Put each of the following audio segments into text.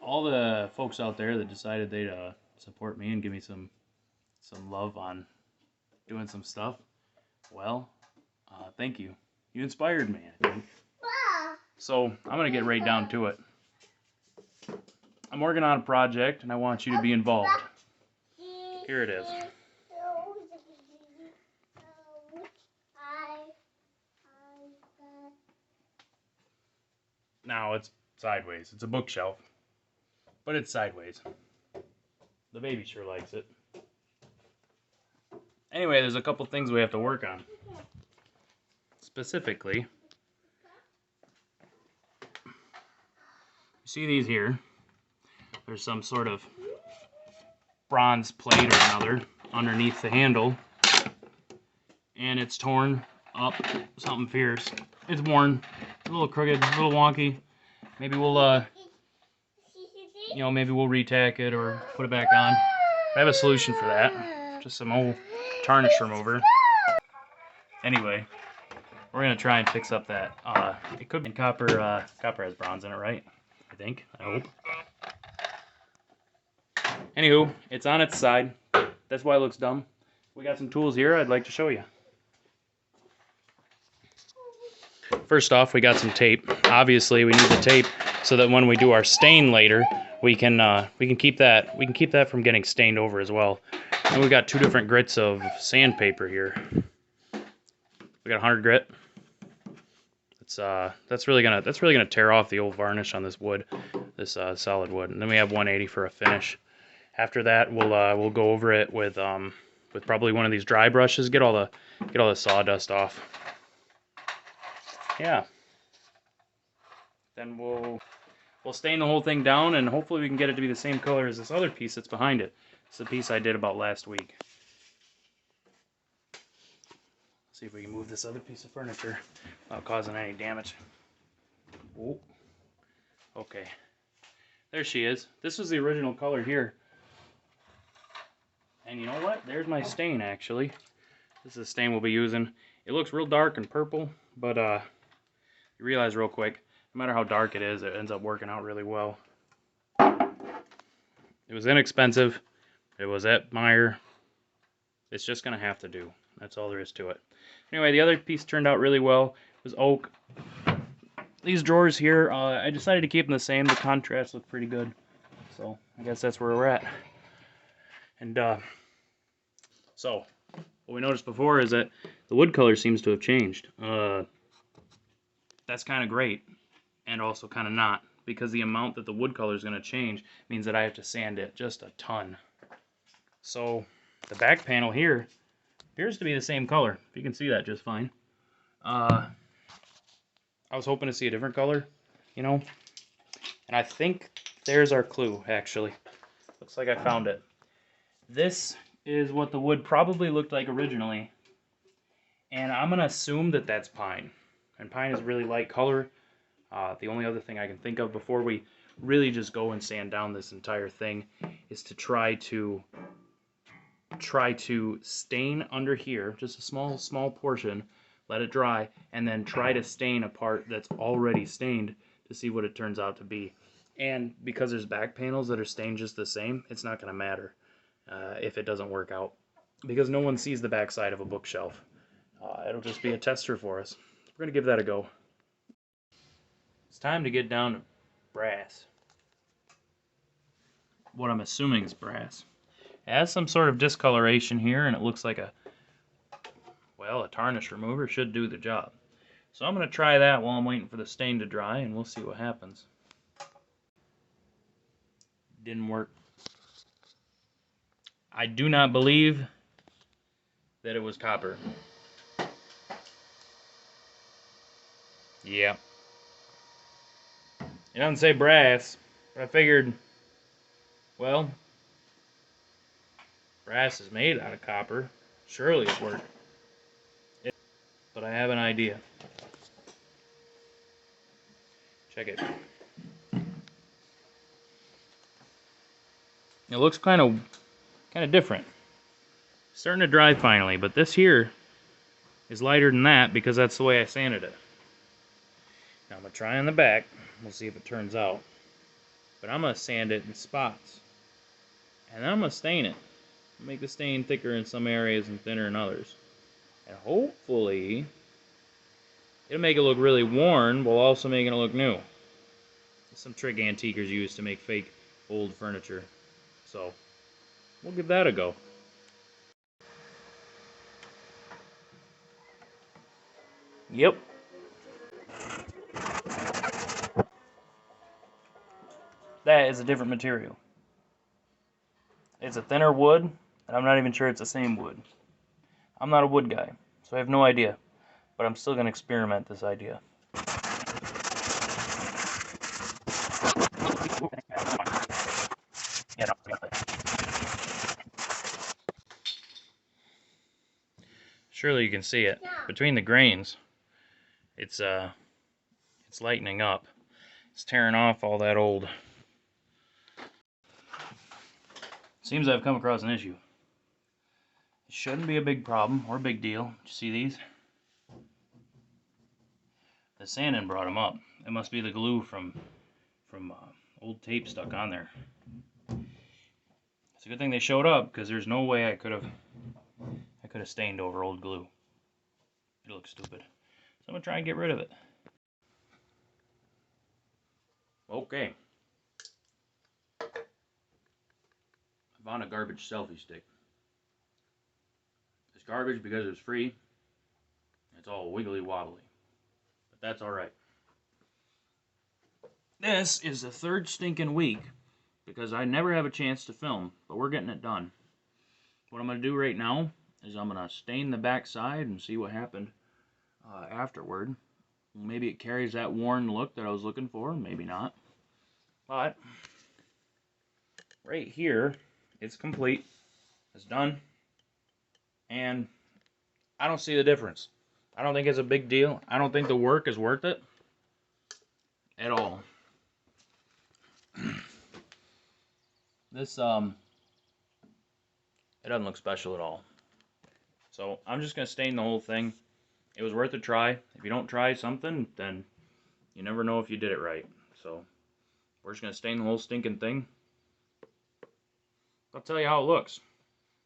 all the folks out there that decided they'd support me and give me some love on doing some stuff. Well, thank you. You inspired me, I think. So I'm gonna get right down to it. I'm working on a project and I want you to be involved. Here it is. Now it's sideways. It's a bookshelf, but it's sideways. The baby sure likes it. Anyway, there's a couple things we have to work on. Specifically, you see these here? There's some sort of bronze plate or another underneath the handle, and it's torn up something fierce. It's worn, a little crooked, a little wonky. Maybe we'll maybe we'll retack it or put it back on. I have a solution for that. Just some old tarnish remover. Anyway, we're gonna try and fix up that. It could be copper. Copper has bronze in it, right? I think. I hope. Anywho, it's on its side. That's why it looks dumb. We got some tools here I'd like to show you. First off, we got some tape. Obviously, we need the tape so that when we do our stain later, we can keep that from getting stained over as well. And we got two different grits of sandpaper here. We got 100 grit. That's really gonna tear off the old varnish on this wood, this solid wood. And then we have 180 for a finish. After that, we'll go over it with probably one of these dry brushes. Get all the sawdust off. Yeah. Then we'll stain the whole thing down, and hopefully we can get it to be the same color as this other piece that's behind it. It's the piece I did about last week. See if we can move this other piece of furniture without causing any damage. Oh. Okay. There she is. This was the original color here. And you know what? There's my stain, actually. This is the stain we'll be using. It looks real dark and purple, but you realize real quick, no matter how dark it is, it ends up working out really well. It was inexpensive. It was at Meijer. It's just going to have to do. That's all there is to it. Anyway, the other piece turned out really well. It was oak. These drawers here, I decided to keep them the same. The contrast looked pretty good. So, I guess that's where we're at. And, so, what we noticed before is that the wood color seems to have changed. That's kind of great, and also kind of not, because the amount that the wood color is going to change means that I have to sand it just a ton. So, the back panel here appears to be the same color. You can see that just fine. I was hoping to see a different color, you know, and I think there's our clue, actually. Looks like I found it. This is what the wood probably looked like originally, and I'm going to assume that that's pine. And pine is really light color. The only other thing I can think of before we really just go and sand down this entire thing is to try to stain under here, just a small portion, let it dry, and then try to stain a part that's already stained to see what it turns out to be. And because there's back panels that are stained just the same, it's not going to matter if it doesn't work out, because no one sees the back side of a bookshelf. It'll just be a tester for us. We're going to give that a go. It's time to get down to brass. What I'm assuming is brass. It has some sort of discoloration here, and it looks like a tarnish remover should do the job. So I'm going to try that while I'm waiting for the stain to dry, and we'll see what happens. Didn't work. I do not believe that it was copper. Yeah. It doesn't say brass, but I figured, well, brass is made out of copper. Surely it worked. But I have an idea. Check it. It looks kind of different. Starting to dry finally, but this here is lighter than that because that's the way I sanded it. Now I'm going to try on the back. We'll see if it turns out. But I'm going to sand it in spots. And then I'm going to stain it. Make the stain thicker in some areas and thinner in others. And hopefully, it'll make it look really worn while also making it look new. Some trick antiquers use to make fake old furniture. So, we'll give that a go. Yep. That is a different material. It's a thinner wood, and I'm not even sure it's the same wood. I'm not a wood guy, so I have no idea. But I'm still going to experiment this idea. Surely you can see it. Between the grains, it's lightening up. It's tearing off all that old. Seems I've come across an issue. It shouldn't be a big problem or a big deal. Did you see these? The sanding brought them up. It must be the glue from old tape stuck on there. It's a good thing they showed up, because there's no way I could have stained over old glue. It looks stupid. So I'm gonna try and get rid of it. Okay. I found a garbage selfie stick. It's garbage because it's free. It's all wiggly wobbly. But that's alright. This is the third stinking week because I never have a chance to film, but we're getting it done. What I'm going to do right now is I'm going to stain the back side and see what happened afterward. Maybe it carries that worn look that I was looking for, maybe not. But right here, it's complete. It's done. And I don't see the difference. I don't think it's a big deal. I don't think the work is worth it at all. This, it doesn't look special at all. So I'm just going to stain the whole thing. It was worth a try. If you don't try something, then you never know if you did it right. So we're just going to stain the whole stinking thing. I'll tell you how it looks.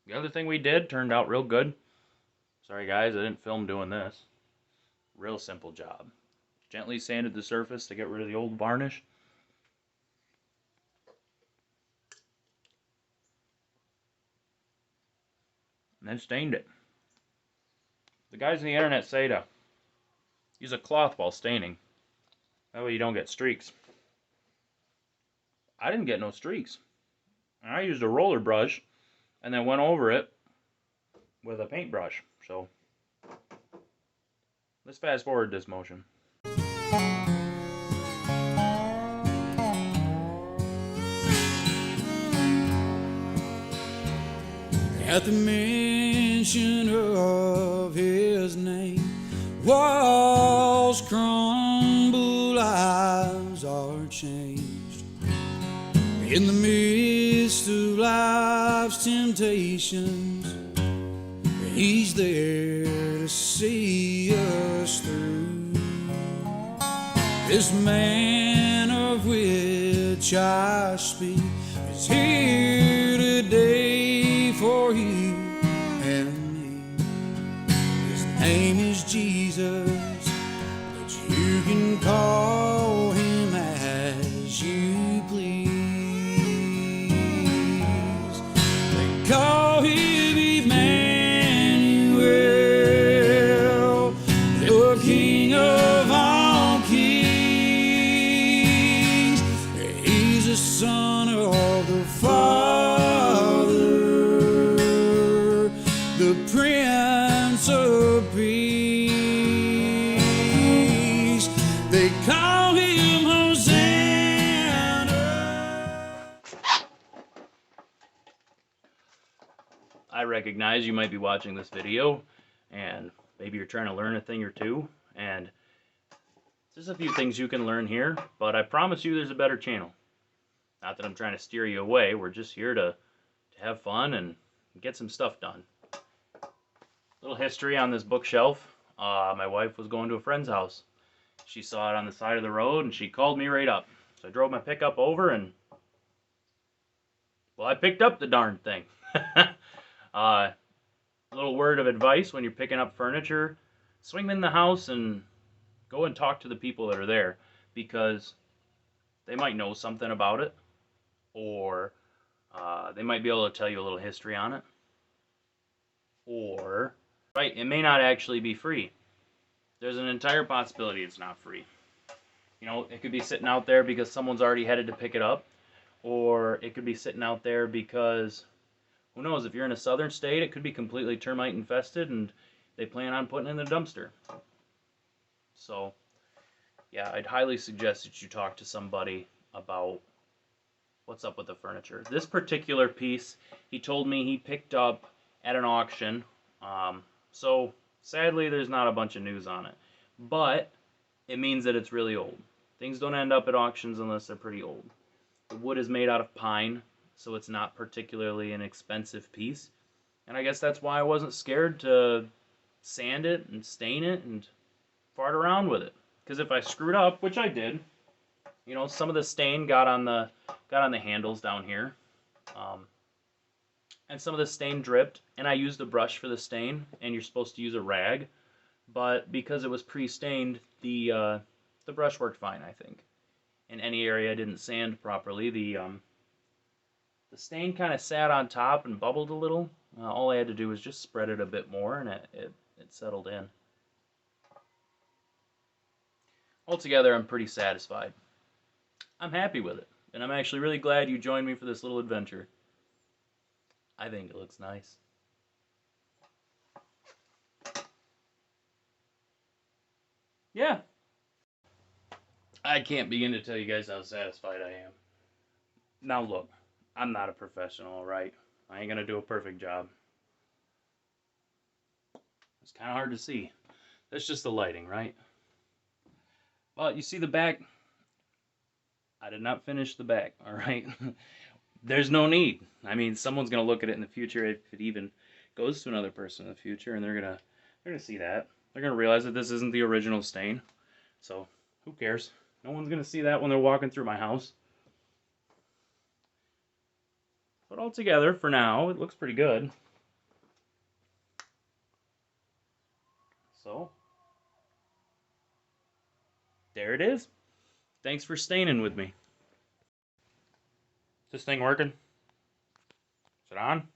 The other thing we did turned out real good. Sorry guys, I didn't film doing this. Real simple job. Gently sanded the surface to get rid of the old varnish. And then stained it. The guys on the internet say to use a cloth while staining. That way you don't get streaks. I didn't get no streaks. I used a roller brush and then went over it with a paintbrush. So let's fast forward this motion. At the mention of his name, walls crumble, lives are changed. In the midst of life's temptations, he's there to see us through. This man of which I speak is here today for you and me. His name is Jesus, but you can call him as you please. They call him Emmanuel, the King of all kings. He's the Son of the Father, the Prince of Peace. They call him Hosanna. I recognize you might be watching this video and maybe you're trying to learn a thing or two, and there's a few things you can learn here, but I promise you there's a better channel. Not that I'm trying to steer you away, we're just here to have fun and get some stuff done. Little history on this bookshelf. My wife was going to a friend's house. She saw it on the side of the road and she called me right up. So I drove my pickup over and Well, I picked up the darn thing. A little word of advice when you're picking up furniture, swing them in the house and go and talk to the people that are there, because they might know something about it, or they might be able to tell you a little history on it, or right, it may not actually be free. There's an entire possibility it's not free. You know, it could be sitting out there because someone's already headed to pick it up, or it could be sitting out there because who knows, if you're in a southern state, it could be completely termite infested and they plan on putting it in the dumpster. So, yeah, I'd highly suggest that you talk to somebody about what's up with the furniture. This particular piece, he told me he picked up at an auction. So, sadly, there's not a bunch of news on it. But it means that it's really old. Things don't end up at auctions unless they're pretty old. The wood is made out of pine, so it's not particularly an expensive piece. And I guess that's why I wasn't scared to sand it and stain it and fart around with it. Because if I screwed up, which I did, you know, some of the stain got on the handles down here, and some of the stain dripped. And I used a brush for the stain, and you're supposed to use a rag, but because it was pre-stained, the brush worked fine, I think. In any area I didn't sand properly, the stain kind of sat on top and bubbled a little. All I had to do was just spread it a bit more, and it settled in. Altogether, I'm pretty satisfied. I'm happy with it, and I'm actually really glad you joined me for this little adventure. I think it looks nice. Yeah. I can't begin to tell you guys how satisfied I am. Now look, I'm not a professional, right? I ain't gonna do a perfect job. It's kind of hard to see. That's just the lighting, right? Well, you see the back. I did not finish the back, all right? There's no need. I mean, someone's gonna look at it in the future, if it even goes to another person in the future, and they're gonna see that. They're gonna realize that this isn't the original stain. So who cares? No one's gonna see that when they're walking through my house. But altogether, for now, it looks pretty good. So there it is. Thanks for staining with me. Is this thing working? Is it on?